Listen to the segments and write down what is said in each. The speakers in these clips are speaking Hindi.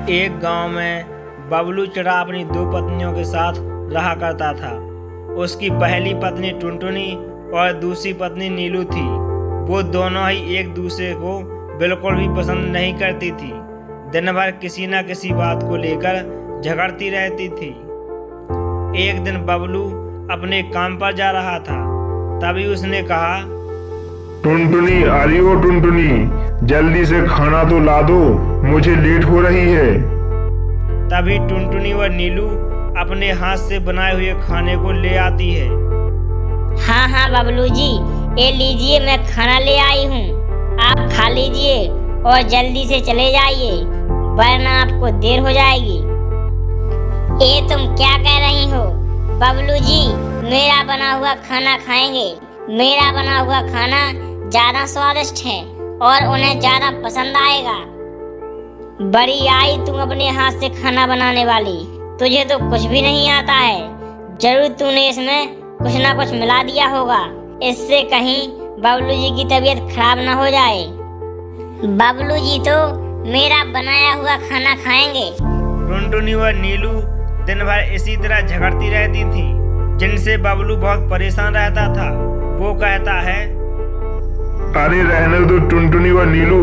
एक गांव में बबलू चढ़ा अपनी दो पत्नियों के साथ रहा करता था। उसकी पहली पत्नी टुनटुनी और दूसरी पत्नी नीलू थी। वो दोनों ही एक दूसरे को बिल्कुल भी पसंद नहीं करती थी। दिन भर किसी न किसी बात को लेकर झगड़ती रहती थी। एक दिन बबलू अपने काम पर जा रहा था, तभी उसने कहा, टुनटुनी, आ रही हो टुनटुनी, जल्दी से खाना तो ला दो, मुझे लेट हो रही है। तभी टुनटुनी और नीलू अपने हाथ से बनाए हुए खाने को ले आती है। हाँ हाँ बबलू जी, ये लीजिए, मैं खाना ले आई हूँ, आप खा लीजिए और जल्दी से चले जाइए, वरना आपको देर हो जाएगी। ये तुम क्या कह रही हो? बबलू जी मेरा बना हुआ खाना खाएंगे। मेरा बना हुआ खाना ज्यादा स्वादिष्ट है और उन्हें ज्यादा पसंद आएगा। बड़ी आई तुम अपने हाथ से खाना बनाने वाली, तुझे तो कुछ भी नहीं आता है। जरूर तूने इसमें कुछ ना कुछ मिला दिया होगा, इससे कहीं बबलू जी की तबीयत खराब ना हो जाए। बबलू जी तो मेरा बनाया हुआ खाना खाएंगे। टुनटुनी और नीलू दिन भर इसी तरह झगड़ती रहती थी, जिनसे बबलू बहुत परेशान रहता था। वो कहता है, अरे रहने दो टुनटुनी और नीलू,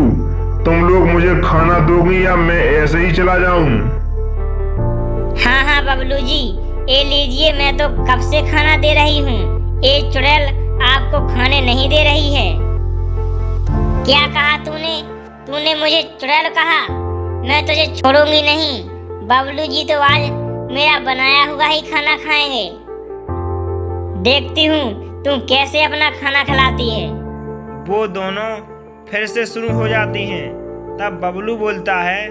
तुम लोग मुझे खाना दोगी या मैं ऐसे ही चला जाऊं? हाँ हाँ बबलू जी, ये लीजिए, मैं तो कब से खाना दे रही हूँ। ये चुड़ैल आपको खाने नहीं दे रही है। क्या कहा तूने? तूने मुझे चुड़ैल कहा? मैं तुझे छोड़ूंगी नहीं। बबलू जी तो आज मेरा बनाया हुआ ही खाना खाएंगे। देखती हूँ तुम कैसे अपना खाना खिलाती है। वो दोनों फिर से शुरू हो जाती हैं। तब बबलू बोलता है,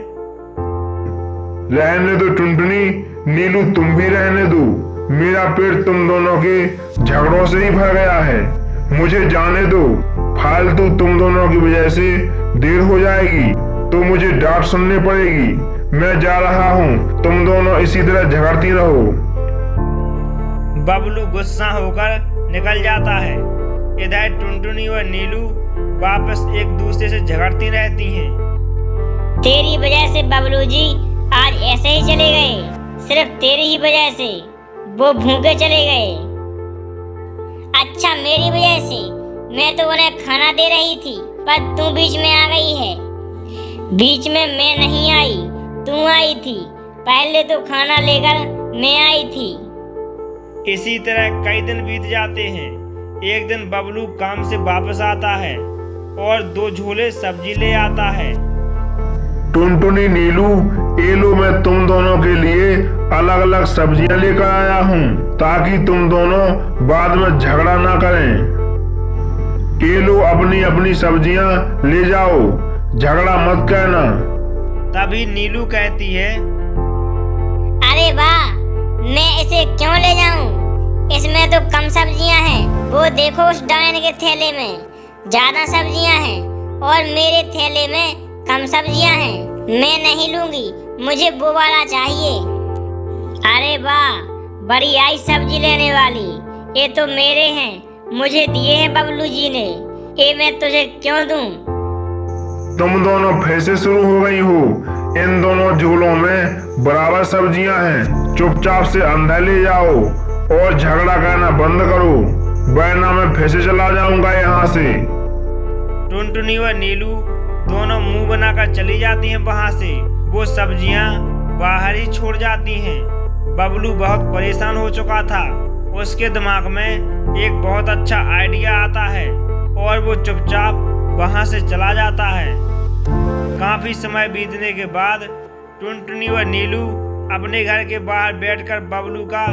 रहने दो टुनटुनी, नीलू तुम भी रहने दो, मेरा पेट तुम दोनों के झगड़ों से ही भर गया है। मुझे जाने दो, फालतू तुम दोनों की वजह से देर हो जाएगी तो मुझे डांट सुननी पड़ेगी। मैं जा रहा हूँ, तुम दोनों इसी तरह झगड़ती रहो। बबलू गुस्सा होकर निकल जाता है। इधर टुनटुनी और नीलू वापस एक दूसरे से झगड़ती रहती हैं। तेरी वजह से बबलू जी आज ऐसे ही चले गए, सिर्फ तेरी ही वजह से वो भूखे चले गए। अच्छा, मेरी वजह से? मैं तो उन्हें खाना दे रही थी, पर तू बीच में आ गई है। बीच में मैं नहीं आई, तू आई थी। पहले तो खाना लेकर मैं आई थी। इसी तरह कई दिन बीत जाते हैं। एक दिन बबलू काम से वापस आता है और 2 झोले सब्जी ले आता है। टुनटुनी, नीलू, ये लो, मैं तुम दोनों के लिए अलग अलग सब्जियां लेकर आया हूँ, ताकि तुम दोनों बाद में झगड़ा ना करें। ये लो, अपनी अपनी सब्जियां ले जाओ, झगड़ा मत करना। तभी नीलू कहती है, अरे वाह, मैं इसे क्यों ले जाऊं? इसमें तो कम सब्जियां हैं। वो देखो, उस डायन के थैले में ज्यादा सब्जियां हैं और मेरे थैले में कम सब्जियां हैं। मैं नहीं लूंगी, मुझे वो वाला चाहिए। अरे वाह, बड़ी आई सब्जी लेने वाली, ये तो मेरे हैं, मुझे दिए हैं बबलू जी ने। ये मैं तुझे क्यों दूं? तुम दोनों फिर से शुरू हो गई हो। इन दोनों झोलों में बराबर सब्जियां हैं, चुपचाप से अंदर ले जाओ और झगड़ा करना बंद करो, वरना मैं फिर से चला जाऊंगा यहाँ से। टुनटुनी और नीलू दोनों मुंह बनाकर चली जाती हैं वहां से। वो सब्जियां बाहर ही छोड़ जाती हैं। बबलू बहुत परेशान हो चुका था। उसके दिमाग में एक बहुत अच्छा आइडिया आता है और वो चुपचाप वहां से चला जाता है। काफी समय बीतने के बाद टुनटुनी और नीलू अपने घर के बाहर बैठकर बबलू का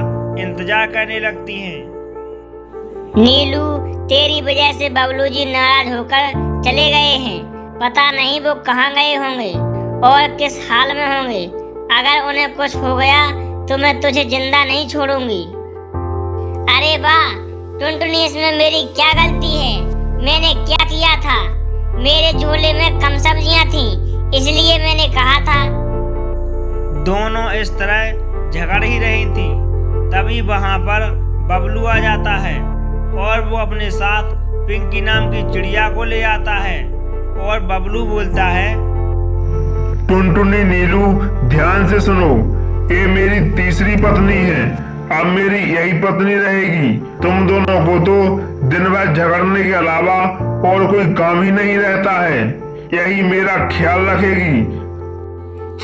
इंतजार करने लगती हैं। नीलू, तेरी वजह से बबलू जी नाराज होकर चले गए हैं। पता नहीं वो कहाँ गए होंगे और किस हाल में होंगे। अगर उन्हें कुछ हो गया तो मैं तुझे जिंदा नहीं छोड़ूंगी। अरे वाह टुनटुनी, इसमें मेरी क्या गलती है? मैंने क्या किया था? मेरे झोले में कम सब्जियां थी, इसलिए मैंने कहा था। दोनों इस तरह झगड़ ही रही थी। तभी वहां पर बबलू आ जाता है और वो अपने साथ पिंकी नाम की चिड़िया को ले आता है और बबलू बोलता है, टुनटुनी नीलू ध्यान से सुनो, ये मेरी तीसरी पत्नी है। अब मेरी यही पत्नी रहेगी। तुम दोनों को तो दिन भर झगड़ने के अलावा और कोई काम ही नहीं रहता है। यही मेरा ख्याल रखेगी।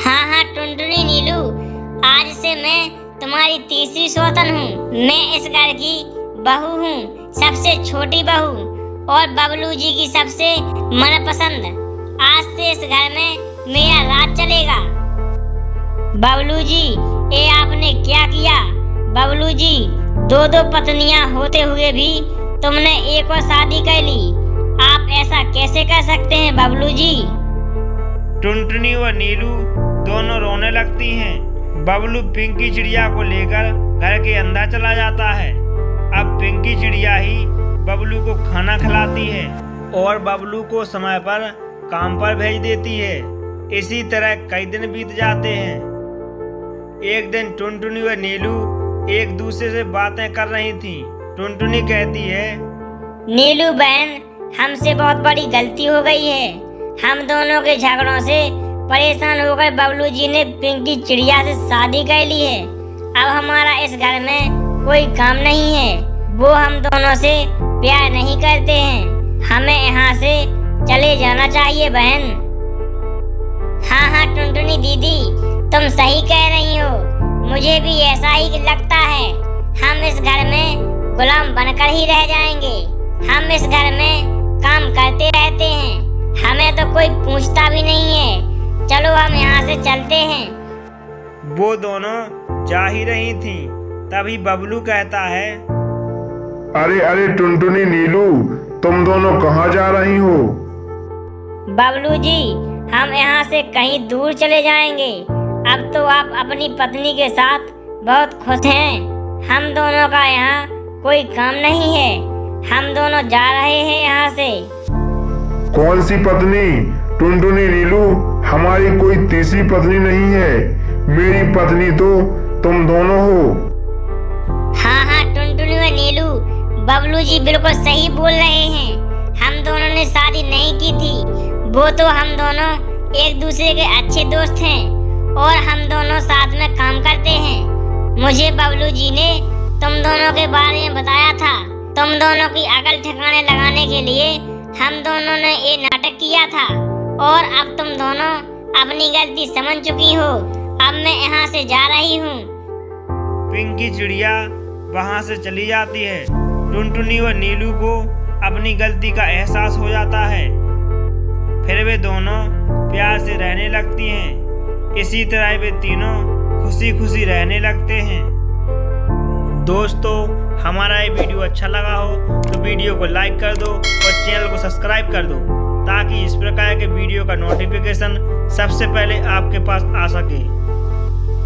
हाँ हाँ टुनटुनी नीलू, आज से मैं तुम्हारी तीसरी सौतन हूँ। मैं इस घर की बहू हूँ, सबसे छोटी बहू और बबलू जी की सबसे मनपसंद। आज से इस घर में मेरा राज चलेगा। बबलू जी, ये आपने क्या किया? बबलू जी, दो पत्नियां होते हुए भी तुमने एक और शादी कर ली। आप ऐसा कैसे कर सकते हैं बबलू जी? टुनटुनी और नीलू दोनों रोने लगती हैं। बबलू पिंकी चिड़िया को लेकर घर के अंदर चला जाता है। अब पिंकी चिड़िया ही बबलू को खाना खिलाती है और बबलू को समय पर काम पर भेज देती है। इसी तरह कई दिन बीत जाते हैं। एक दिन टुनटुनी और नीलू एक दूसरे से बातें कर रही थी। टुनटुनी कहती है, नीलू बहन, हमसे बहुत बड़ी गलती हो गई है। हम दोनों के झगड़ों से परेशान होकर बबलू जी ने पिंकी चिड़िया से शादी कर ली है। अब हमारा इस घर में कोई काम नहीं है। वो हम दोनों से प्यार नहीं करते हैं। हमें यहाँ से चले जाना चाहिए बहन। हाँ हाँ टुनटुनी दीदी, तुम सही कह रही हो। मुझे भी ऐसा ही लगता है। हम इस घर में गुलाम बनकर ही रह जाएंगे। हम इस घर में काम करते रहते हैं। हमें तो कोई पूछता भी नहीं है। चलो हम यहाँ से चलते हैं। वो दोनों जा ही रही थी। तभी बबलू कहता है, अरे अरे टुनटुनी नीलू, तुम दोनों कहाँ जा रही हो? बबलू जी, हम यहाँ से कहीं दूर चले जाएंगे। अब तो आप अपनी पत्नी के साथ बहुत खुश हैं। हम दोनों का यहाँ कोई काम नहीं है। हम दोनों जा रहे हैं यहाँ से। कौन सी पत्नी? टुनटुनी नीलू, हमारी कोई तीसरी पत्नी नहीं है। मेरी पत्नी तो तुम दोनों हो। हाँ हाँ टुनटुनी और नीलू, बबलू जी बिल्कुल सही बोल रहे हैं। हम दोनों ने शादी नहीं की थी। वो तो हम दोनों एक दूसरे के अच्छे दोस्त हैं और हम दोनों साथ में काम करते हैं। मुझे बबलू जी ने तुम दोनों के बारे में बताया था। तुम दोनों की अकल ठिकाने लगाने के लिए हम दोनों ने ये नाटक किया था और अब तुम दोनों अपनी गलती समझ चुकी हो। अब मैं यहाँ से जा रही हूँ। पिंकी चिड़िया वहाँ से चली जाती है। टुनटुनी और नीलू को अपनी गलती का एहसास हो जाता है। फिर वे दोनों प्यार से रहने लगती हैं। इसी तरह वे तीनों खुशी खुशी रहने लगते हैं। दोस्तों, हमारा ये वीडियो अच्छा लगा हो तो वीडियो को लाइक कर दो और चैनल को सब्सक्राइब कर दो, ताकि इस प्रकार के वीडियो का नोटिफिकेशन सबसे पहले आपके पास आ सके।